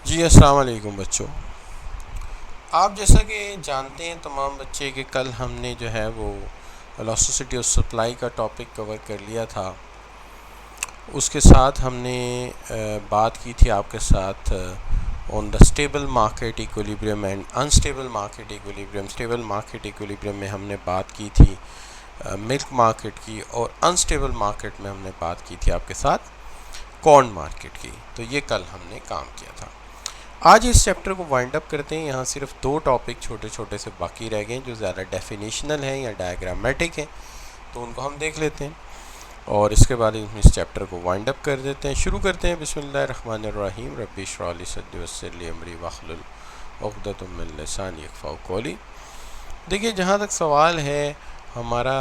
जी अस्सलाम वालेकुम बच्चों। आप जैसा कि जानते हैं तमाम बच्चे कि कल हमने जो है वो वेलोसिटी ऑफ सप्लाई का टॉपिक कवर कर लिया था। उसके साथ हमने बात की थी आपके साथ on the stable market equilibrium and unstable market equilibrium. Stable market equilibrium में हमने बात की थी मिल्क मार्केट की, और अनस्टेबल मार्केट में हमने बात की थी आपके साथ कॉर्न मार्केट की। तो ये कल हमने काम किया था। आज इस चैप्टर को वाइंड अप करते हैं। यहाँ सिर्फ दो टॉपिक छोटे छोटे से बाकी रह गए जो ज़्यादा डेफिनेशनल हैं या डायग्रामेटिक हैं, तो उनको हम देख लेते हैं और इसके बाद इस चैप्टर को वाइंड अप कर देते हैं। शुरू करते हैं। बिस्मिल्लाहिर्रहमानिर्रहीम। रब्बी इश्रह ली सद्री वयस्सिर अमरी वहलुल उक़दतम मिन लिसानी यफ़क़हू क़ौली। देखिए, जहाँ तक सवाल है हमारा,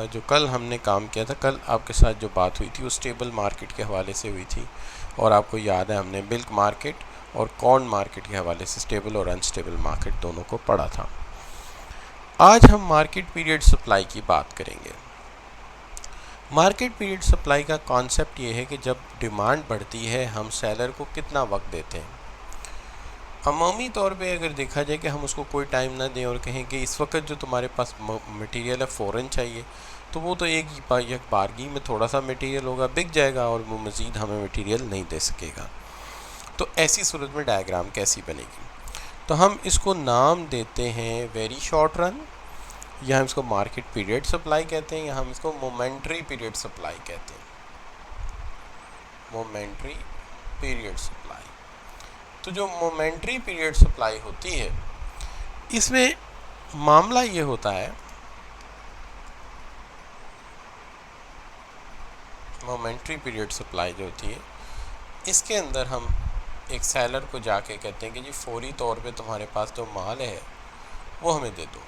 जो कल हमने काम किया था, कल आपके साथ जो बात हुई थी वो स्टेबल मार्केट के हवाले से हुई थी, और आपको याद है हमने मिल्क मार्केट और कॉर्न मार्केट के हवाले से स्टेबल और अनस्टेबल मार्केट दोनों को पढ़ा था। आज हम मार्केट पीरियड सप्लाई की बात करेंगे। मार्केट पीरियड सप्लाई का कॉन्सेप्ट ये है कि जब डिमांड बढ़ती है हम सेलर को कितना वक्त देते हैं। अमूमी तौर पे अगर देखा जाए कि हम उसको कोई टाइम ना दें और कहें कि इस वक्त जो तुम्हारे पास मटेरियल है फ़ौरन चाहिए, तो वो तो एक बारगी में थोड़ा सा मटेरियल होगा, बिक जाएगा और वो मज़ीद हमें मटेरियल नहीं दे सकेगा। तो ऐसी सूरत में डायग्राम कैसी बनेगी? तो हम इसको नाम देते हैं वेरी शॉर्ट रन, या हम इसको मार्केट पीरियड सप्लाई कहते हैं, या हम इसको मोमेंट्री पीरियड सप्लाई कहते हैं। Momentary period supply. तो जो मोमेंट्री पीरियड सप्लाई होती है, इसमें मामला ये होता है, मोमेंट्री पीरियड सप्लाई जो होती है इसके अंदर हम एक सेलर को जाके कहते हैं कि जी फौरी तौर पे तुम्हारे पास जो माल है वो हमें दे दो।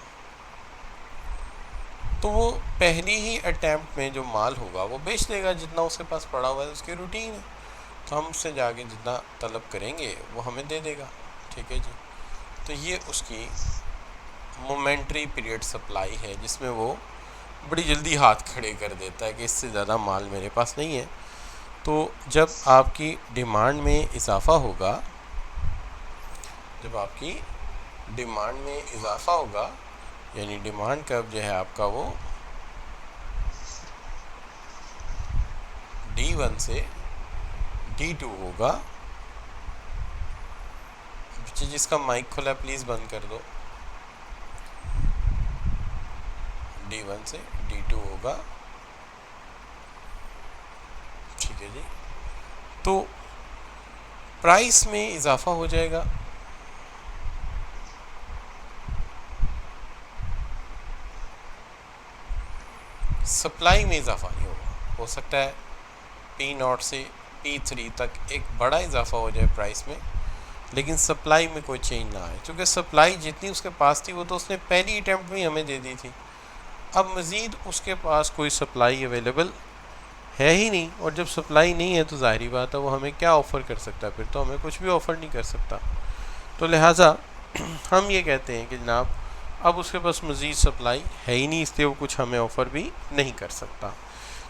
तो वो पहली ही अटैम्प्ट में जो माल होगा वो बेच देगा, जितना उसके पास पड़ा हुआ है, उसकी रूटीन है। तो हम उससे जाके जितना तलब करेंगे वो हमें दे देगा। ठीक है जी। तो ये उसकी मोमेंट्री पीरियड सप्लाई है, जिसमें वो बड़ी जल्दी हाथ खड़े कर देता है कि इससे ज़्यादा माल मेरे पास नहीं है। तो जब आपकी डिमांड में इजाफ़ा होगा, यानी डिमांड कब जो है आपका वो D1 से D2 होगा। जिसका माइक खुला प्लीज़ बंद कर दो। D1 से D2 होगा। ठीक है जी। तो प्राइस में इजाफा हो जाएगा, सप्लाई में इजाफा नहीं होगा। हो सकता है P0 से P3 तक एक बड़ा इजाफा हो जाए प्राइस में, लेकिन सप्लाई में कोई चेंज ना आए, क्योंकि सप्लाई जितनी उसके पास थी वो तो उसने पहली अटैम्प्ट में ही हमें दे दी थी। अब मज़ीद उसके पास कोई सप्लाई अवेलेबल है ही नहीं, और जब सप्लाई नहीं है तो ज़ाहिरी बात है वो हमें क्या ऑफ़र कर सकता है, फिर तो हमें कुछ भी ऑफ़र नहीं कर सकता। तो लिहाजा हम ये कहते हैं कि जनाब अब उसके पास मज़ीद सप्लाई है ही नहीं, इसलिए वो कुछ हमें ऑफ़र भी नहीं कर सकता।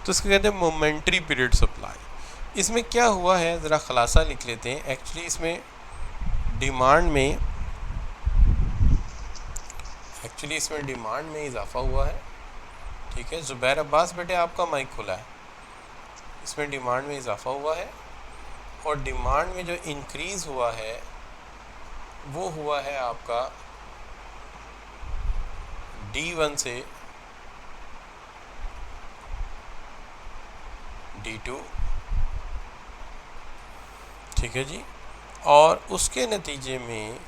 तो इसको कहते हैं मोमेंट्री पीरियड सप्लाई। इसमें क्या हुआ है ज़रा ख़ुलासा लिख लेते हैं। एक्चुअली इसमें डिमांड में इजाफा हुआ है। ठीक है, ज़ुबैर अब्बास बेटे आपका माइक खुला है। इसमें डिमांड में इजाफा हुआ है, और डिमांड में जो इंक्रीज़ हुआ है वो हुआ है आपका D1 से D2। ठीक है जी। और उसके नतीजे में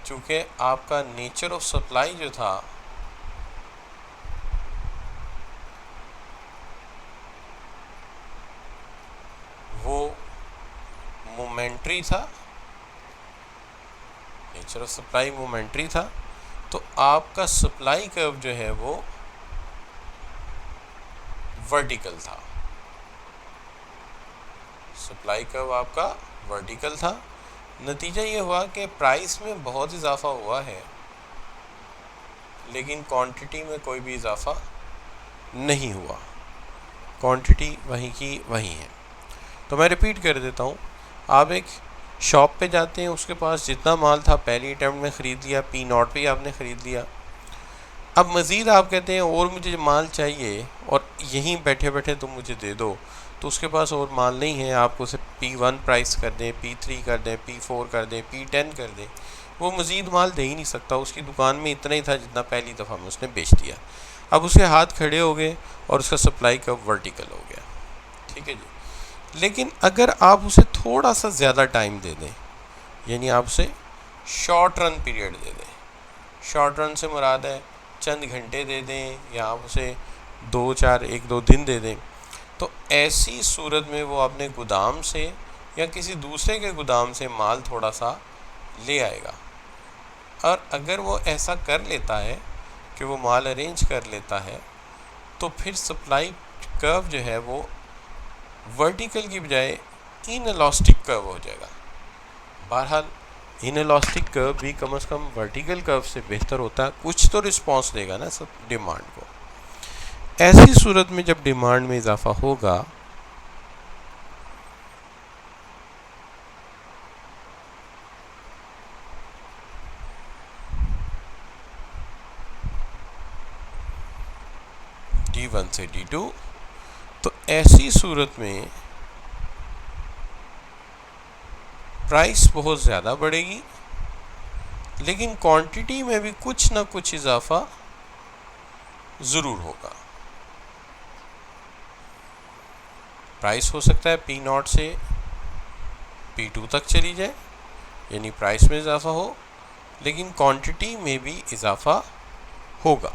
चूँकि आपका नेचर ऑफ सप्लाई जो था वो मोमेंट्री था, नेचर ऑफ सप्लाई मोमेंट्री था, तो आपका सप्लाई कर्व जो है वो वर्टिकल था। सप्लाई कर्व आपका वर्टिकल था। नतीजा ये हुआ कि प्राइस में बहुत इजाफा हुआ है, लेकिन क्वांटिटी में कोई भी इजाफा नहीं हुआ, क्वांटिटी वहीं की वहीं है। तो मैं रिपीट कर देता हूँ। आप एक शॉप पे जाते हैं, उसके पास जितना माल था पहली अटैम्प्ट में ख़रीद लिया, पी नॉट पे ही आपने ख़रीद लिया। अब मज़ीद आप कहते हैं और मुझे माल चाहिए और यहीं बैठे बैठे तुम मुझे दे दो, तो उसके पास और माल नहीं है, आपको उसे P1 प्राइस कर दें, P3 कर दें, P4 कर दें, P10 कर दें, वो मज़ीद माल दे ही नहीं सकता। उसकी दुकान में इतना ही था जितना पहली दफ़ा में उसने बेच दिया। अब उसके हाथ खड़े हो गए और उसका सप्लाई कर्व वर्टिकल हो गया। ठीक है जी। लेकिन अगर आप उसे थोड़ा सा ज़्यादा टाइम दे दें, यानी आप उसे शॉर्ट रन पीरियड दे दें, शॉर्ट रन से मुराद है चंद घंटे दे दें या आप उसे 1-2 दिन दे दें, तो ऐसी सूरत में वो अपने गोदाम से या किसी दूसरे के गोदाम से माल थोड़ा सा ले आएगा। और अगर वो ऐसा कर लेता है कि वो माल अरेंज कर लेता है, तो फिर सप्लाई कर्व जो है वो वर्टिकल की बजाय इनइलास्टिक कर्व हो जाएगा। बहरहाल इनइलास्टिक कर्व भी कम से कम वर्टिकल कर्व से बेहतर होता है, कुछ तो रिस्पांस देगा ना सब डिमांड को। ऐसी सूरत में जब डिमांड में इजाफा होगा D1 से D2, तो ऐसी सूरत में प्राइस बहुत ज़्यादा बढ़ेगी, लेकिन क्वांटिटी में भी कुछ ना कुछ इजाफा ज़रूर होगा। प्राइस हो सकता है P0 से P2 तक चली जाए, यानी प्राइस में इजाफा हो, लेकिन क्वांटिटी में भी इजाफा होगा।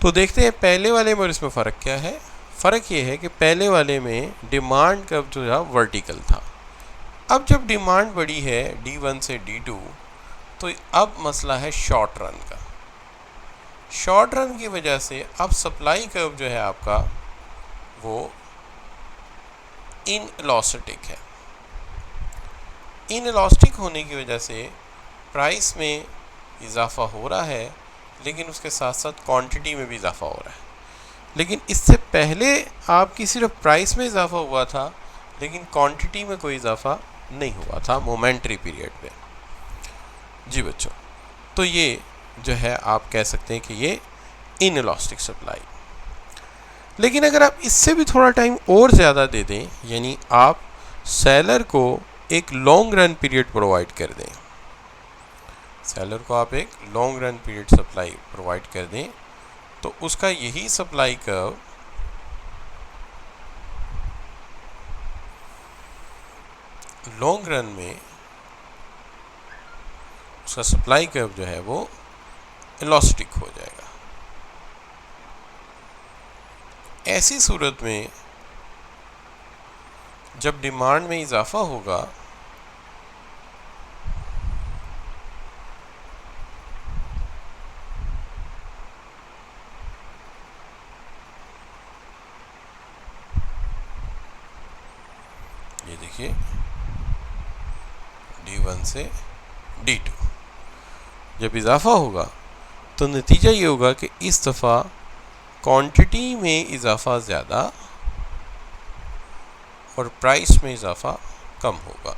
तो देखते हैं पहले वाले में और इसमें फ़र्क क्या है। फ़र्क ये है कि पहले वाले में डिमांड कर्व जो था वर्टिकल था। अब जब डिमांड बढ़ी है D1 से D2, तो अब मसला है शॉर्ट रन का। शॉर्ट रन की वजह से अब सप्लाई कर्व जो है आपका वो इनइलास्टिक है। इनइलास्टिक होने की वजह से प्राइस में इजाफा हो रहा है, लेकिन उसके साथ साथ क्वांटिटी में भी इजाफा हो रहा है। लेकिन इससे पहले आपकी सिर्फ प्राइस में इजाफा हुआ था, लेकिन क्वांटिटी में कोई इजाफा नहीं हुआ था मोमेंट्री पीरियड पे। जी बच्चों, तो ये जो है आप कह सकते हैं कि ये इनइलास्टिक सप्लाई। लेकिन अगर आप इससे भी थोड़ा टाइम और ज़्यादा दे दें, यानी आप सेलर को एक लॉन्ग रन पीरियड प्रोवाइड कर दें, सेलर को आप एक long run period supply provide कर दें, तो उसका यही सप्लाई कर्व लॉन्ग रन में उसका सप्लाई कर्व जो है वो इलास्टिक हो जाएगा। ऐसी सूरत में जब डिमांड में इजाफा होगा, ये देखिए D1 से D2 जब इजाफा होगा, तो नतीजा ये होगा कि इस दफ़ा क्वांटिटी में इजाफा ज़्यादा और प्राइस में इजाफा कम होगा।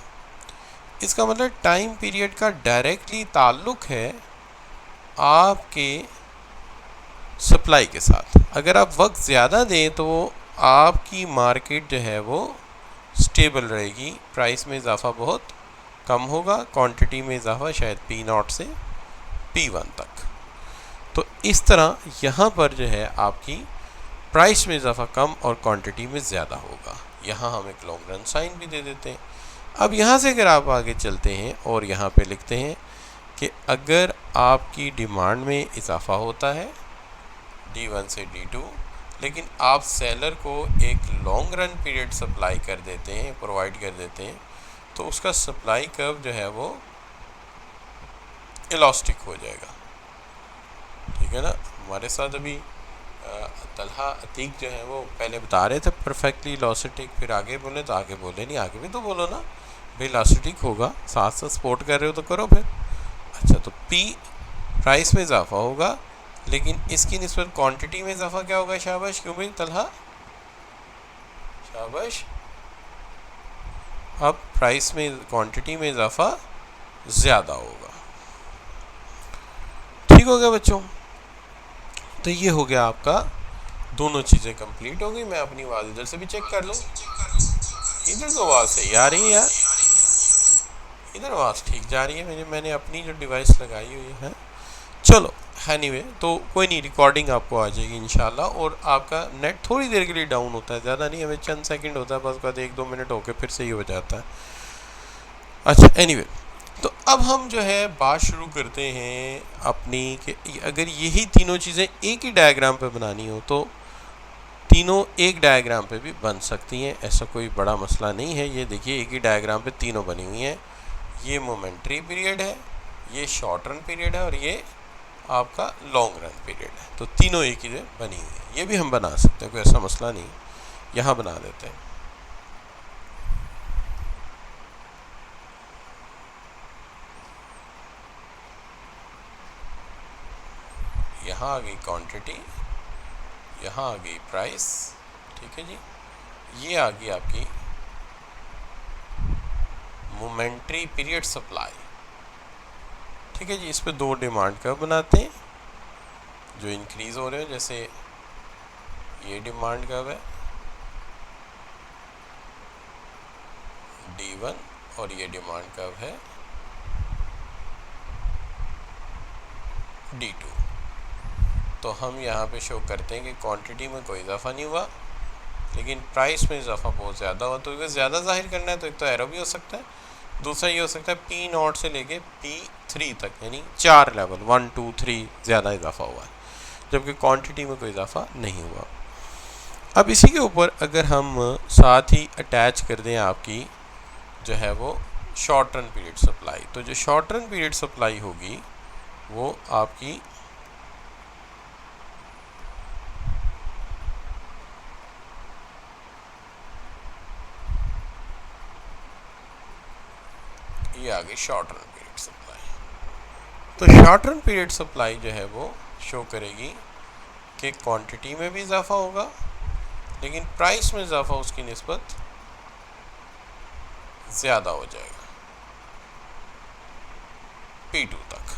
इसका मतलब टाइम पीरियड का डायरेक्टली ताल्लुक़ है आपके सप्लाई के साथ। अगर आप वक्त ज़्यादा दें तो आपकी मार्केट जो है वो स्टेबल रहेगी, प्राइस में इजाफा बहुत कम होगा, क्वांटिटी में इजाफा शायद P0 से P1 तक। तो इस तरह यहाँ पर जो है आपकी प्राइस में इजाफा कम और क्वांटिटी में ज़्यादा होगा। यहाँ हम एक लॉन्ग रन साइन भी दे देते हैं। अब यहाँ से अगर आप आगे चलते हैं और यहाँ पे लिखते हैं कि अगर आपकी डिमांड में इजाफा होता है D1 से D2, लेकिन आप सेलर को एक लॉन्ग रन पीरियड सप्लाई कर देते हैं, प्रोवाइड कर देते हैं, तो उसका सप्लाई कर्व जो है वो इलास्टिक हो जाएगा। ठीक है ना। हमारे साथ अभी तलहा अतीक जो है वो पहले बता रहे थे परफेक्टली इलास्टिक, फिर आगे बोले तो आगे बोले नहीं, आगे भी तो बोलो ना भाई इलास्टिक होगा, साथ साथ सपोर्ट कर रहे हो तो करो फिर। अच्छा, तो P प्राइस में इजाफा होगा, लेकिन इसकी निस्बत क्वांटिटी में इजाफा क्या होगा? शाबाश, क्यों भाई तलहा, शाबाश, अब प्राइस में, क्वांटिटी में इजाफा ज़्यादा होगा। ठीक हो गया बच्चों? तो ये हो गया आपका, दोनों चीज़ें कंप्लीट हो गई। मैं अपनी आवाज़ इधर से भी चेक कर लूँ। इधर तो आवाज़ सही आ रही है यार, इधर आवाज़ ठीक जा रही है। मैंने अपनी जो डिवाइस लगाई हुई है। चलो एनीवे, तो कोई नहीं, रिकॉर्डिंग आपको आ जाएगी इंशाल्लाह। और आपका नेट थोड़ी देर के लिए डाउन होता है, ज़्यादा नहीं, हमें चंद सेकंड होता है बस, बाद 1-2 मिनट होके फिर सही हो जाता है। अच्छा एनीवे, तो अब हम जो है बात शुरू करते हैं अपनी कि अगर यही तीनों चीज़ें एक ही डायग्राम पे बनानी हो तो तीनों एक डायग्राम पे भी बन सकती हैं, ऐसा कोई बड़ा मसला नहीं है। ये देखिए एक ही डायग्राम पे तीनों बनी हुई हैं। ये मोमेंट्री पीरियड है, ये शॉर्ट रन पीरियड है और ये आपका लॉन्ग रन पीरियड है। तो तीनों एक ही बनी हुई है, ये भी हम बना सकते हैं, कोई ऐसा मसला नहीं। यहाँ बना देते हैं। यहाँ आ गई क्वांटिटी, यहाँ आ गई प्राइस, ठीक है जी। ये आ गई आपकी मोमेंट्री पीरियड सप्लाई, ठीक है जी। इस पे दो डिमांड कर्व बनाते हैं जो इंक्रीज हो रहे हो, जैसे ये डिमांड कर्व है D1 और ये डिमांड कर्व है D2। तो हम यहाँ पे शो करते हैं कि क्वांटिटी में कोई इजाफा नहीं हुआ, लेकिन प्राइस में इजाफा बहुत ज़्यादा हुआ। तो अगर ज़्यादा जाहिर करना है तो एक तो एरो भी हो सकता है, दूसरा ये हो सकता है P0 से लेके P3 तक, यानी 4 लेवल 1 2 3 ज़्यादा इजाफा हुआ है, जबकि क्वांटिटी में कोई इजाफा नहीं हुआ। अब इसी के ऊपर अगर हम साथ ही अटैच कर दें आपकी जो है वो शॉर्ट रन पीरियड सप्लाई, तो जो शॉर्ट रन पीरियड सप्लाई होगी वो आपकी ये आ गई शॉर्ट रन पीरियड सप्लाई। तो शॉर्ट रन पीरियड सप्लाई जो है वो शो करेगी कि क्वांटिटी में भी इजाफा होगा, लेकिन प्राइस में इजाफा उसकी निस्बत ज़्यादा हो जाएगा P2 तक,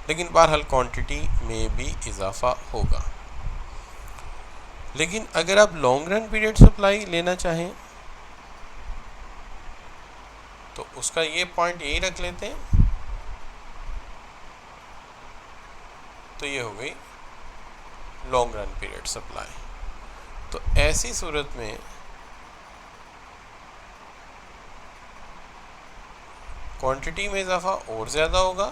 लेकिन बहरहाल क्वांटिटी में भी इजाफा होगा। लेकिन अगर आप लॉन्ग रन पीरियड सप्लाई लेना चाहें तो उसका ये पॉइंट यही रख लेते हैं। तो ये हो गई लॉन्ग रन पीरियड सप्लाई। तो ऐसी सूरत में क्वांटिटी में इजाफा और ज़्यादा होगा,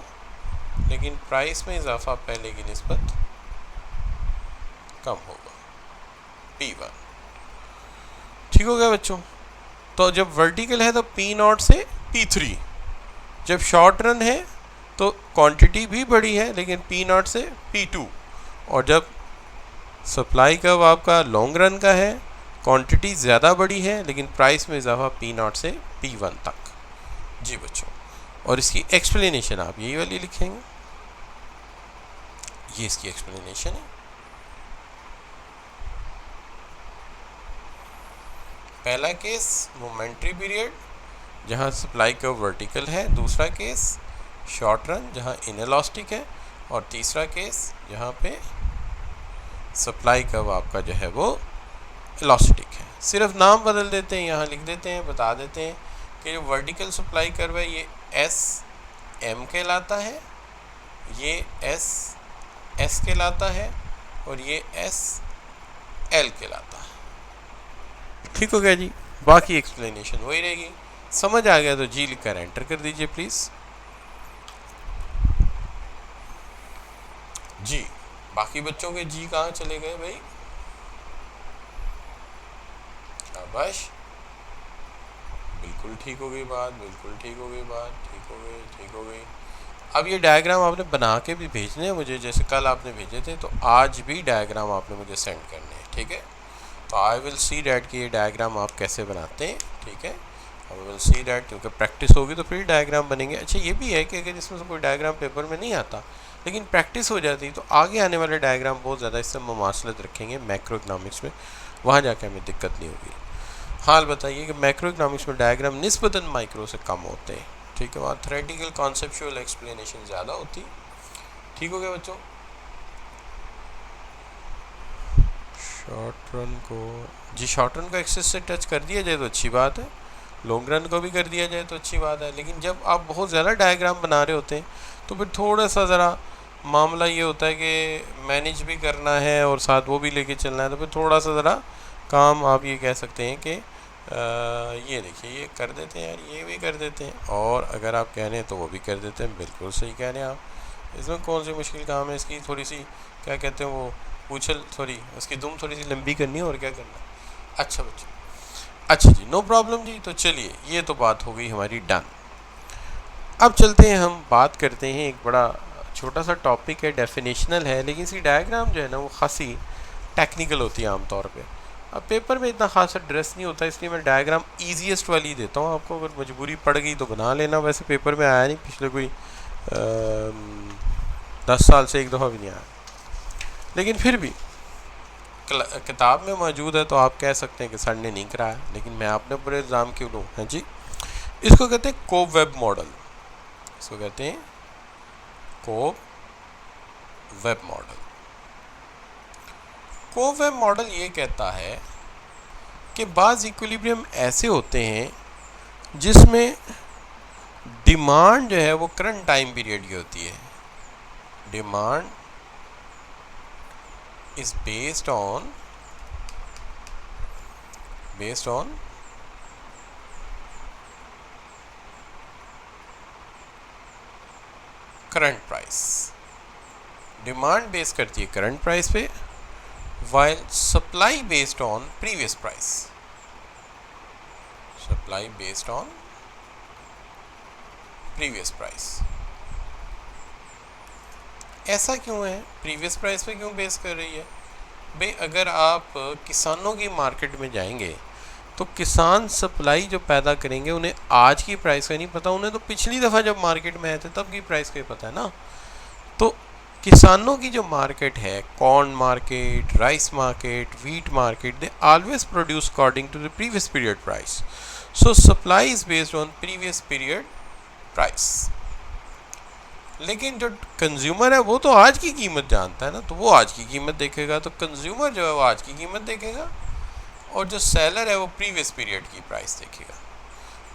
लेकिन प्राइस में इजाफा पहले की निस्बत कम होगा, P1। ठीक हो गया बच्चों? तो जब वर्टिकल है तो P0 से P3, जब शॉर्ट रन है तो क्वांटिटी भी बड़ी है लेकिन P0 से P2, और जब सप्लाई कर्व आपका लॉन्ग रन का है क्वांटिटी ज़्यादा बड़ी है लेकिन प्राइस में इजाफा P0 से P1 तक। जी बच्चों, और इसकी एक्सप्लेनेशन आप यही वाली लिखेंगे, ये इसकी एक्सप्लेनेशन है। पहला केस मोमेंट्री पीरियड जहाँ सप्लाई कर्व वर्टिकल है, दूसरा केस शॉर्ट रन जहाँ इनएलास्टिक है, और तीसरा केस जहाँ पे सप्लाई कर्व आपका जो है वो इलास्टिक है। सिर्फ नाम बदल देते हैं, यहाँ लिख देते हैं, बता देते हैं कि जो वर्टिकल सप्लाई कर्व है ये SM कहलाता है, ये SS कहलाता है, और ये SL कहलाता है। ठीक हो गया जी? बाकी एक्सप्लेनेशन वही रहेगी। समझ आ गया तो जी लिखकर एंटर कर दीजिए प्लीज़। जी, बाकी बच्चों के जी कहाँ चले गए भाई? शाबाश, बिल्कुल ठीक हो गई बात, बिल्कुल ठीक हो गई बात, ठीक हो गई, ठीक हो गई। अब ये डायग्राम आपने बना के भी भेजने हैं मुझे, जैसे कल आपने भेजे थे, तो आज भी डायग्राम आपने मुझे सेंड करने हैं, ठीक है? तो आई विल सी डैट कि ये डायग्राम आप कैसे बनाते हैं, ठीक है? आई विल सी डैट, क्योंकि प्रैक्टिस होगी तो फिर डायग्राम बनेंगे। अच्छा ये भी है कि अगर इसमें से कोई डायग्राम पेपर में नहीं आता लेकिन प्रैक्टिस हो जाती तो आगे आने वाले डायग्राम बहुत ज़्यादा इससे मुमासलत रखेंगे मैक्रो इकनॉमिक्स में, वहाँ जाके हमें दिक्कत नहीं होगी। हाल बताइए कि मैक्रो इकोनॉमिक्स में डायग्राम निस्बतन माइक्रो से कम होते हैं, ठीक है, वहाँ थ्योरेटिकल कॉन्सेप्चुअल एक्सप्लेनेशन ज़्यादा होती। ठीक हो गया बच्चों? शॉर्ट रन को जी, शॉर्ट रन को एक्सेस से टच कर दिया जाए तो अच्छी बात है, लॉन्ग रन को भी कर दिया जाए तो अच्छी बात है, लेकिन जब आप बहुत ज़्यादा डायग्राम बना रहे होते हैं तो फिर थोड़ा सा ज़रा मामला ये होता है कि मैनेज भी करना है और साथ वो भी लेके चलना है, तो फिर थोड़ा सा ज़रा काम आप ये कह सकते हैं कि ये देखिए ये कर देते हैं यार, ये भी कर देते हैं, और अगर आप कह रहे हैं तो वो भी कर देते हैं। बिल्कुल सही कह रहे हैं आप, इसमें कौन सी मुश्किल काम है, इसकी थोड़ी सी क्या कहते हैं वो पूछल, सॉरी उसकी दुम थोड़ी सी लंबी करनी है और क्या करना है। अच्छा बच्चे, अच्छा जी, नो प्रॉब्लम जी। तो चलिए ये तो बात हो गई हमारी डन। अब चलते हैं, हम बात करते हैं, एक बड़ा छोटा सा टॉपिक है, डेफिनेशनल है, लेकिन इसकी डायग्राम जो है ना वो खासी टेक्निकल होती है आमतौर पे। अब पेपर में इतना खास एड्रेस नहीं होता, इसलिए मैं डायग्राम ईजीएस्ट वाली देता हूँ आपको, अगर मजबूरी पड़ गई तो बना लेना। वैसे पेपर में आया नहीं, पिछले कोई 10 साल से एक दफ़ा भी नहीं आया, लेकिन फिर भी किताब में मौजूद है तो आप कह सकते हैं कि सर ने नहीं कराया, लेकिन मैं आपने पूरे इल्ज़ाम क्यों लूँ? हैं जी, इसको कहते हैं कोब वेब मॉडल। इसको कहते हैं कोब वेब मॉडल। कोब वेब मॉडल ये कहता है कि बाज़ इक्विलिब्रियम ऐसे होते हैं जिसमें डिमांड जो है वो करंट टाइम पीरियड की होती है। Demand is based on current price. Demand base करती है करंट प्राइस पे, while supply based on previous price। supply based on previous price। ऐसा क्यों है, प्रीवियस प्राइस पे क्यों बेस कर रही है भाई? अगर आप किसानों की मार्केट में जाएंगे तो किसान सप्लाई जो पैदा करेंगे उन्हें आज की प्राइस का नहीं पता, उन्हें तो पिछली दफ़ा जब मार्केट में आए थे तब की प्राइस का ही पता है ना। तो किसानों की जो मार्केट है, corn market, rice market, wheat market, they always produce according to the previous period price. So supply is based on previous period price. लेकिन जो कंज्यूमर है वो तो आज की कीमत जानता है ना, तो वो आज की कीमत देखेगा, तो कंज्यूमर जो है वो आज की कीमत देखेगा, और जो सेलर है वो प्रीवियस पीरियड की प्राइस देखेगा।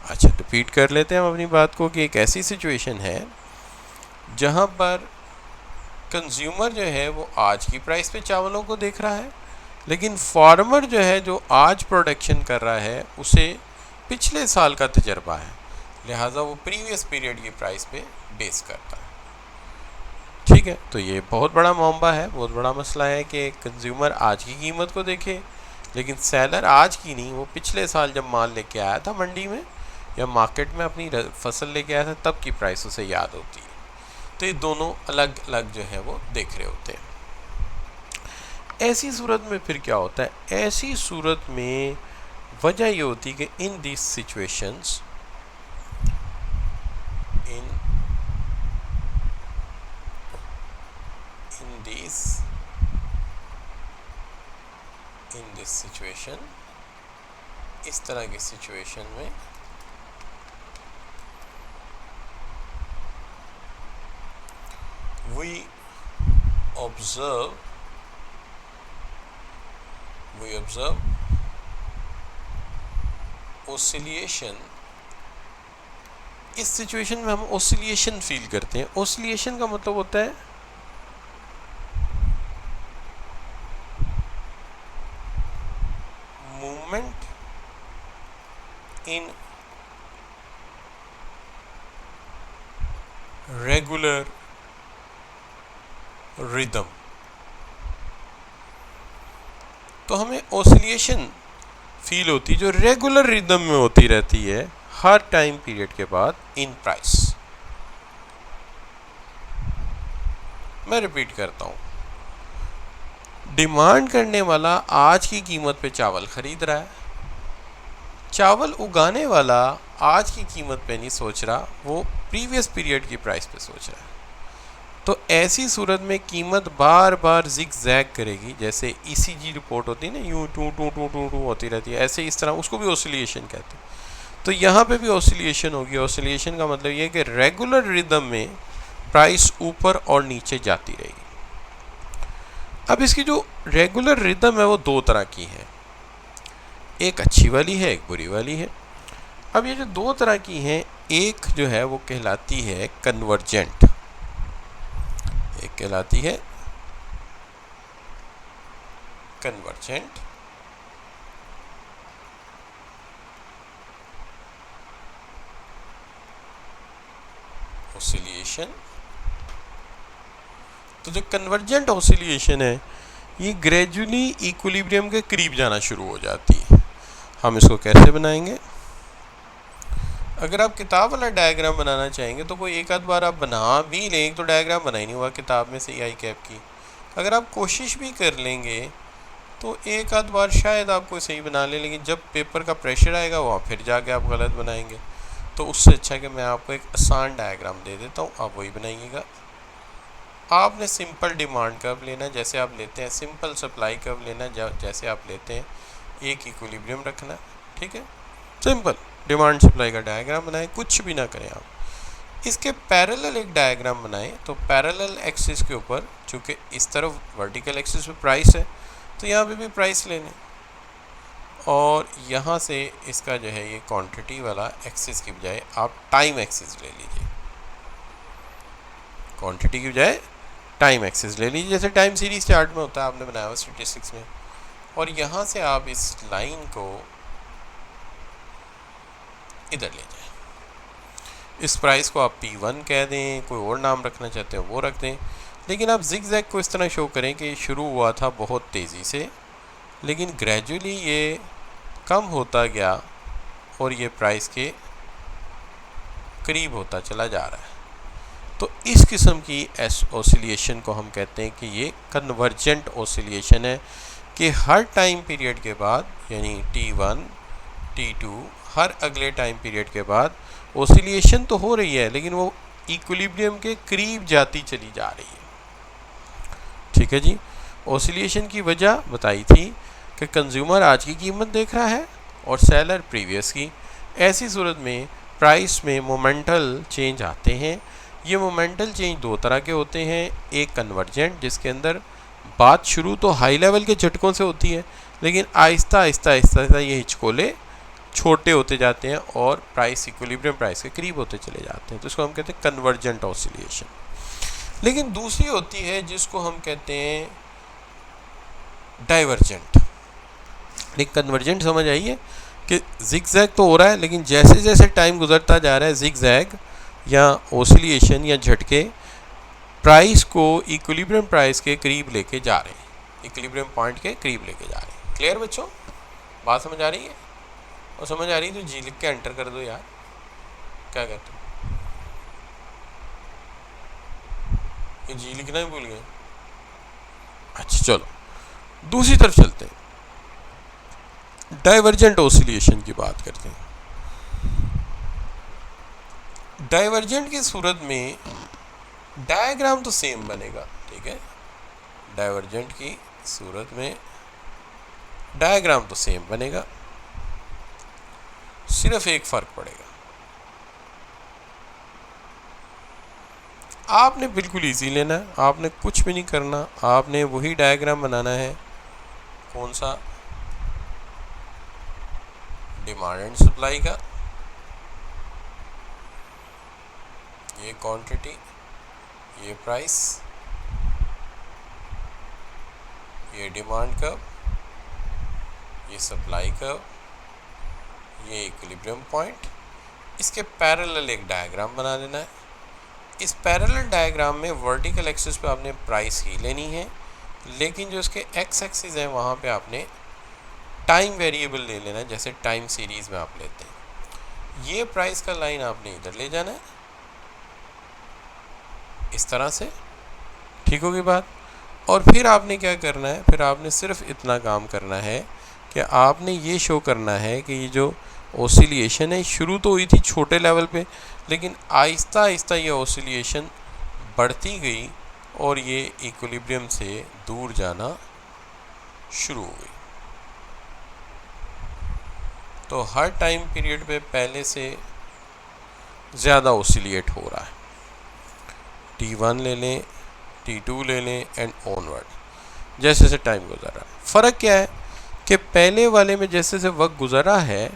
अच्छा, रिपीट कर लेते हैं हम अपनी बात को कि एक ऐसी सिचुएशन है जहाँ पर कंज्यूमर जो है वो आज की प्राइस पे चावलों को देख रहा है, लेकिन फार्मर जो है जो आज प्रोडक्शन कर रहा है उसे पिछले साल का तजर्बा है, लिहाजा वो प्रीवियस पीरियड की प्राइस पे बेस करता है। ठीक है, तो ये बहुत बड़ा मामला है, बहुत बड़ा मसला है कि कंज्यूमर आज की कीमत को देखे, लेकिन सेलर आज की नहीं, वो पिछले साल जब माल लेके आया था मंडी में या मार्केट में अपनी फसल लेके आया था तब की प्राइस उसे याद होती है। तो ये दोनों अलग अलग जो है वो देख रहे होते हैं। ऐसी सूरत में फिर क्या होता है? ऐसी सूरत में वजह ये होती है कि in this situations, in this situation, इस तरह की सिचुएशन में we observe oscillation। इस सिचुएशन में हम ओसिलिएशन फील करते हैं। ओसिलिएशन का मतलब होता है मूवमेंट इन रेगुलर रिदम। तो हमें ओसिलिएशन फील होती जो रेगुलर रिदम में होती रहती है हर टाइम पीरियड के बाद इन प्राइस। मैं रिपीट करता हूँ, डिमांड करने वाला आज की कीमत पे चावल खरीद रहा है, चावल उगाने वाला आज की कीमत पे नहीं सोच रहा, वो प्रीवियस पीरियड की प्राइस पे सोच रहा है। तो ऐसी सूरत में कीमत बार बार जिग जैग करेगी, जैसे ईसीजी रिपोर्ट होती है ना, यूँ टू टू टू टू टू होती रहती है, ऐसे इस तरह, उसको भी ऑसिलेशन कहते हैं। तो यहाँ पे भी ऑसिलेशन होगी। ऑसिलेशन का मतलब ये है कि रेगुलर रिदम में प्राइस ऊपर और नीचे जाती रहेगी। अब इसकी जो रेगुलर रिदम है वो दो तरह की है, एक अच्छी वाली है, एक बुरी वाली है। अब ये जो दो तरह की हैं, एक जो है वो कहलाती है कन्वर्जेंट, एक कहलाती है कन्वर्जेंट, ऑसिलेशन। तो जो कन्वर्जेंट ऑसिलेशन है ये ग्रेजुअली इक्विलिब्रियम के करीब जाना शुरू हो जाती है। हम इसको कैसे बनाएंगे? अगर आप किताब वाला डायग्राम बनाना चाहेंगे तो कोई एक आध बार आप बना भी लें, एक तो डायग्राम बना ही नहीं हुआ किताब में से आई कैप की। अगर आप कोशिश भी कर लेंगे तो एक आध बार शायद आपको सही बना ले, लेकिन जब पेपर का प्रेशर आएगा वहाँ फिर जाके आप गलत बनाएंगे। तो उससे अच्छा कि मैं आपको एक आसान डायग्राम दे देता हूँ, आप वही बनाइएगा। आपने सिंपल डिमांड कर्व लेना जैसे आप लेते हैं, सिंपल सप्लाई कर्व लेना जैसे आप लेते हैं, एक इक्विलिब्रियम रखना, ठीक है। सिंपल डिमांड सप्लाई का डायग्राम बनाएं, कुछ भी ना करें आप। इसके पैरेलल एक डायग्राम बनाएं, तो पैरेलल एक्सिस के ऊपर, चूँकि इस तरफ वर्टिकल एक्सिस पे प्राइस है तो यहाँ पे भी प्राइस लेने, और यहाँ से इसका जो है ये क्वांटिटी वाला एक्सिस की बजाय आप टाइम एक्सिस ले लीजिए, क्वांटिटी की बजाय टाइम एक्सिस ले लीजिए, जैसे टाइम सीरीज चार्ट में होता है, आपने बनाया हुआ स्टैटिस्टिक्स में। और यहाँ से आप इस लाइन को इधर ले जाएं। इस प्राइस को आप P1 कह दें, कोई और नाम रखना चाहते हैं वो रख दें, लेकिन आप जिग जैग को इस तरह शो करें कि शुरू हुआ था बहुत तेज़ी से, लेकिन ग्रेजुअली ये कम होता गया और ये प्राइस के करीब होता चला जा रहा है। तो इस किस्म की ऑसिलेशन को हम कहते हैं कि ये कन्वर्जेंट ऑसिलेशन है, कि हर टाइम पीरियड के बाद, यानी T1, T2, हर अगले टाइम पीरियड के बाद ऑसिलेशन तो हो रही है, लेकिन वो इक्विलिब्रियम के करीब जाती चली जा रही है, ठीक है जी। ऑसिलेशन की वजह बताई थी कि कंज्यूमर आज की कीमत देख रहा है और सेलर प्रीवियस की। ऐसी सूरत में प्राइस में मोमेंटल चेंज आते हैं। ये मोमेंटल चेंज दो तरह के होते हैं, एक कन्वर्जेंट जिसके अंदर बात शुरू तो हाई लेवल के झटकों से होती है, लेकिन आहिस्ता आहिस्ता आहिस्ता आहिस्ता ये हिचकोले छोटे होते जाते हैं और प्राइस इक्विलिब्रियम प्राइस के करीब होते चले जाते हैं, तो इसको हम कहते हैं कन्वर्जेंट ऑसिलेशन। लेकिन दूसरी होती है जिसको हम कहते हैं डाइवर्जेंट। लेकिन कन्वर्जेंट समझ आई है कि जिग जैग तो हो रहा है, लेकिन जैसे जैसे टाइम गुजरता जा रहा है जिग जैग या ऑसिलेशन या झटके प्राइस को इक्विलिब्रियम प्राइस के करीब लेके जा रहे हैं, इक्विलिब्रियम पॉइंट के करीब लेके जा रहे हैं। क्लियर बच्चों, बात समझ आ रही है? और समझ आ रही है तो जी लिख के एंटर कर दो यार, क्या कहते हो? ये जी लिखना ही भूल गए। अच्छा चलो दूसरी तरफ चलते हैं, डाइवर्जेंट ऑसिलेशन की बात करते हैं। डाइवर्जेंट की सूरत में डायग्राम तो सेम बनेगा, ठीक है। डाइवर्जेंट की सूरत में डायग्राम तो सेम बनेगा, सिर्फ एक फर्क पड़ेगा। आपने बिल्कुल इजी लेना है, आपने कुछ भी नहीं करना, आपने वही डायग्राम बनाना है। कौन सा? डिमांड एंड सप्लाई का। ये क्वांटिटी, ये प्राइस, ये डिमांड कर्व, ये सप्लाई कर्व, ये इक्विलिब्रियम पॉइंट। इसके पैरेलल एक डायग्राम बना देना है। इस पैरेलल डायग्राम में वर्टिकल एक्सिस पे आपने प्राइस ही लेनी है, लेकिन जो इसके एक्स एक्सिस है वहाँ पे आपने टाइम वेरिएबल ले लेना है, जैसे टाइम सीरीज़ में आप लेते हैं। ये प्राइस का लाइन आपने इधर ले जाना है इस तरह से, ठीक होगी बात। और फिर आपने क्या करना है, फिर आपने सिर्फ इतना काम करना है कि आपने ये शो करना है कि ये जो ऑसिलेशन है शुरू तो हुई थी छोटे लेवल पे, लेकिन आहिस्ता आहिस्ता ये ऑसिलेशन बढ़ती गई और ये इक्विलिब्रियम से दूर जाना शुरू हो गई। तो हर टाइम पीरियड पे पहले से ज़्यादा ओसिलेट हो रहा है। T1 ले लें, T2 ले लें एंड ऑनवर्ड, जैसे जैसे टाइम गुजर रहा है। फ़र्क क्या है कि पहले वाले में जैसे जैसे वक्त गुजर रहा है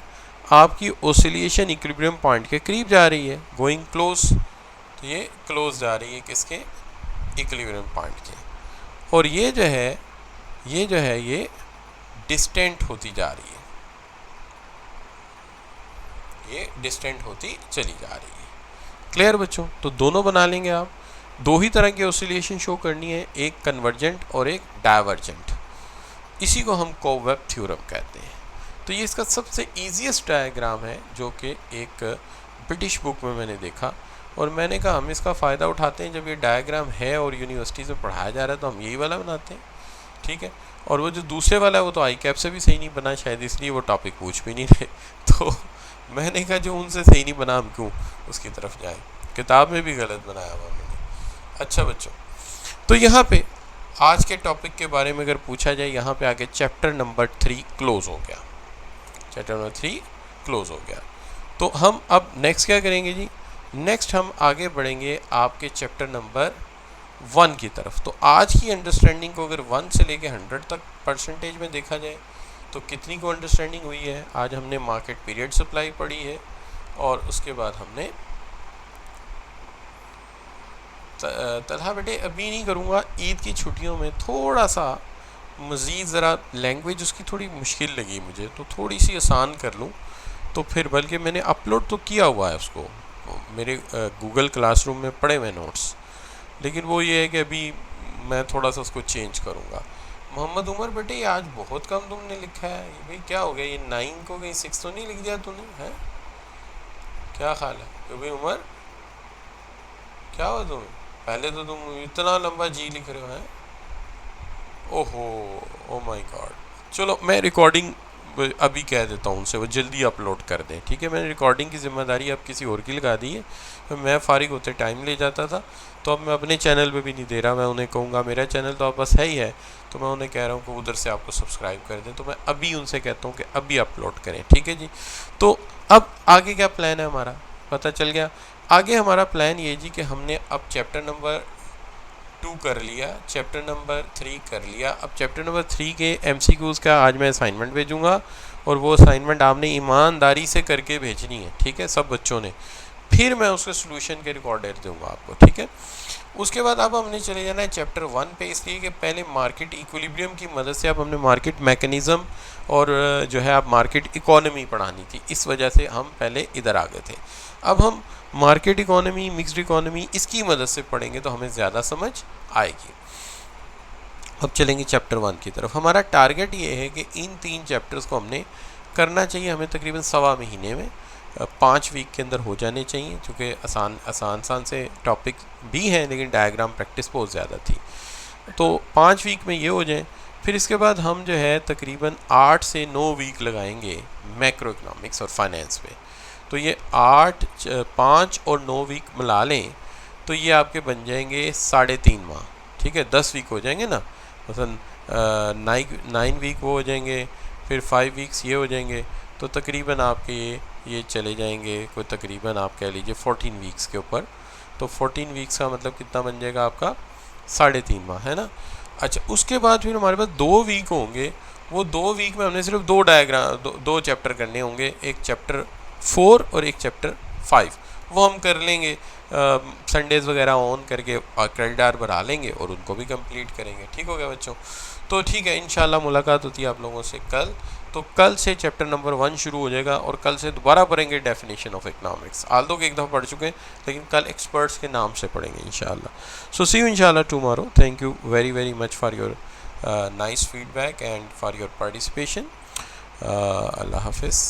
आपकी ओसिलेशन इक्विलिब्रियम पॉइंट के करीब जा रही है, गोइंग क्लोज। तो ये क्लोज जा रही है किसके, इक्विलिब्रियम पॉइंट के, और ये जो है ये डिस्टेंट होती जा रही है, ये डिस्टेंट होती चली जा रही है। क्लियर बच्चों? तो दोनों बना लेंगे आप। दो ही तरह की ऑसिलेशन शो करनी है, एक कन्वर्जेंट और एक डाइवर्जेंट। इसी को हम कोवेब थ्योरम कहते हैं। तो ये इसका सबसे ईजीएस्ट डायग्राम है जो कि एक ब्रिटिश बुक में मैंने देखा, और मैंने कहा हम इसका फ़ायदा उठाते हैं, जब ये डायग्राम है और यूनिवर्सिटीज़ में पढ़ाया जा रहा है तो हम यही वाला बनाते हैं, ठीक है। और वो जो दूसरे वाला है वो तो आई कैप से भी सही नहीं बना, शायद इसलिए वो टॉपिक पूछ भी नहीं रहे। तो मैंने कहा जो उनसे सही नहीं बना हम क्यों उसकी तरफ जाएं, किताब में भी गलत बनाया हुआ मैंने। अच्छा बच्चों, तो यहाँ पे आज के टॉपिक के बारे में अगर पूछा जाए, यहाँ पे आगे चैप्टर नंबर 3 क्लोज हो गया, चैप्टर नंबर 3 क्लोज हो गया। तो हम अब नेक्स्ट क्या करेंगे जी, नेक्स्ट हम आगे बढ़ेंगे आपके चैप्टर नंबर 1 की तरफ। तो आज की अंडरस्टैंडिंग को अगर 1 से लेके 100 तक परसेंटेज में देखा जाए तो कितनी को अंडरस्टैंडिंग हुई है। आज हमने मार्केट पीरियड सप्लाई पढ़ी है, और उसके बाद हमने तलहा बेटे अभी नहीं करूँगा, ईद की छुट्टियों में थोड़ा सा मज़ीद ज़रा लैंग्वेज उसकी थोड़ी मुश्किल लगी मुझे, तो थोड़ी सी आसान कर लूँ तो फिर, बल्कि मैंने अपलोड तो किया हुआ है उसको मेरे गूगल क्लासरूम में पड़े हुए नोट्स, लेकिन वो ये है कि अभी मैं थोड़ा सा उसको चेंज करूँगा। मोहम्मद उमर बेटे आज बहुत कम तुमने लिखा है, ये भाई क्या हो गया, ये 9 को कहीं 6 तो नहीं लिख दिया तूने, है क्या ख्याल है? तो भाई उमर क्या हुआ तुम्हें, पहले तो तुम इतना लंबा जी लिख रहे हो, हैं? ओहो, ओ माय गॉड। चलो मैं रिकॉर्डिंग अभी कह देता हूँ उनसे वो जल्दी अपलोड कर दें, ठीक है। मैंने रिकॉर्डिंग की जिम्मेदारी अब किसी और की लगा दी है, तो मैं फारिग होते टाइम ले जाता था, तो अब मैं अपने चैनल पे भी नहीं दे रहा। मैं उन्हें कहूँगा मेरा चैनल तो आप बस है ही है, तो मैं उन्हें कह रहा हूँ कि उधर से आपको सब्सक्राइब कर दें, तो मैं अभी उनसे कहता हूँ कि अभी अपलोड करें, ठीक है जी। तो अब आगे क्या प्लान है हमारा, पता चल गया। आगे हमारा प्लान ये जी कि हमने अब चैप्टर नंबर 2 कर लिया, चैप्टर नंबर 3 कर लिया। अब चैप्टर नंबर 3 के MCQs का आज मैं असाइनमेंट भेजूँगा, और वो असाइनमेंट आपने ईमानदारी से करके भेजनी है, ठीक है, सब बच्चों ने। फिर मैं उसके सोल्यूशन के रिकॉर्डर दूंगा आपको, ठीक है। उसके बाद अब हमने चले जाना है चैप्टर 1 पे, इसलिए कि पहले मार्केट इक्विलिब्रियम की मदद से अब हमने मार्केट मैकेनिज़्म और जो है अब मार्केट इकोनॉमी पढ़ानी थी, इस वजह से हम पहले इधर आ गए थे। अब हम मार्केट इकोनॉमी, मिक्स्ड इकोनॉमी, इसकी मदद से पढ़ेंगे तो हमें ज़्यादा समझ आएगी। अब चलेंगे चैप्टर 1 की तरफ। हमारा टारगेट ये है कि इन 3 चैप्टर्स को हमने करना चाहिए, हमें तकरीबन 1.25 महीने में 5 वीक के अंदर हो जाने चाहिए, क्योंकि आसान से टॉपिक भी हैं, लेकिन डायग्राम प्रैक्टिस बहुत ज़्यादा थी, तो 5 वीक में ये हो जाए। फिर इसके बाद हम जो है तकरीबन 8 से 9 वीक लगाएंगे मैक्रो इकनॉमिक्स और फाइनेंस पे। तो ये 8, 5 और 9 वीक मिला लें तो ये आपके बन जाएंगे 3.5 माह, ठीक है। 10 वीक हो जाएंगे ना, मसलन 9 वीक वो हो जाएंगे, फिर 5 वीक्स ये हो जाएंगे, तो तकरीबन आपके ये चले जाएंगे कोई तकरीबन आप कह लीजिए 14 वीक्स के ऊपर। तो 14 वीक्स का मतलब कितना बन जाएगा आपका 3.5 माह, है ना। अच्छा, उसके बाद फिर हमारे पास 2 वीक होंगे, वो 2 वीक में हमने सिर्फ 2 चैप्टर करने होंगे, एक चैप्टर 4 और एक चैप्टर 5। वो हम कर लेंगे संडेज़ वगैरह ऑन करके, क्रेडिट आवर बढ़ा लेंगे और उनको भी कंप्लीट करेंगे। ठीक हो गया बच्चों? तो ठीक है, इंशाल्लाह मुलाकात होती है आप लोगों से कल। तो कल से चैप्टर नंबर 1 शुरू हो जाएगा, और कल से दोबारा पढ़ेंगे डेफिनेशन ऑफ इकनॉमिक्स। आल्दो के एक दफ़ा पढ़ चुके हैं, लेकिन कल एक्सपर्ट्स के नाम से पढ़ेंगे इंशाल्लाह। सो सी यू इंशाल्लाह tomorrow. Thank you very much for your nice feedback and for your participation. अल्लाह हाफिज़।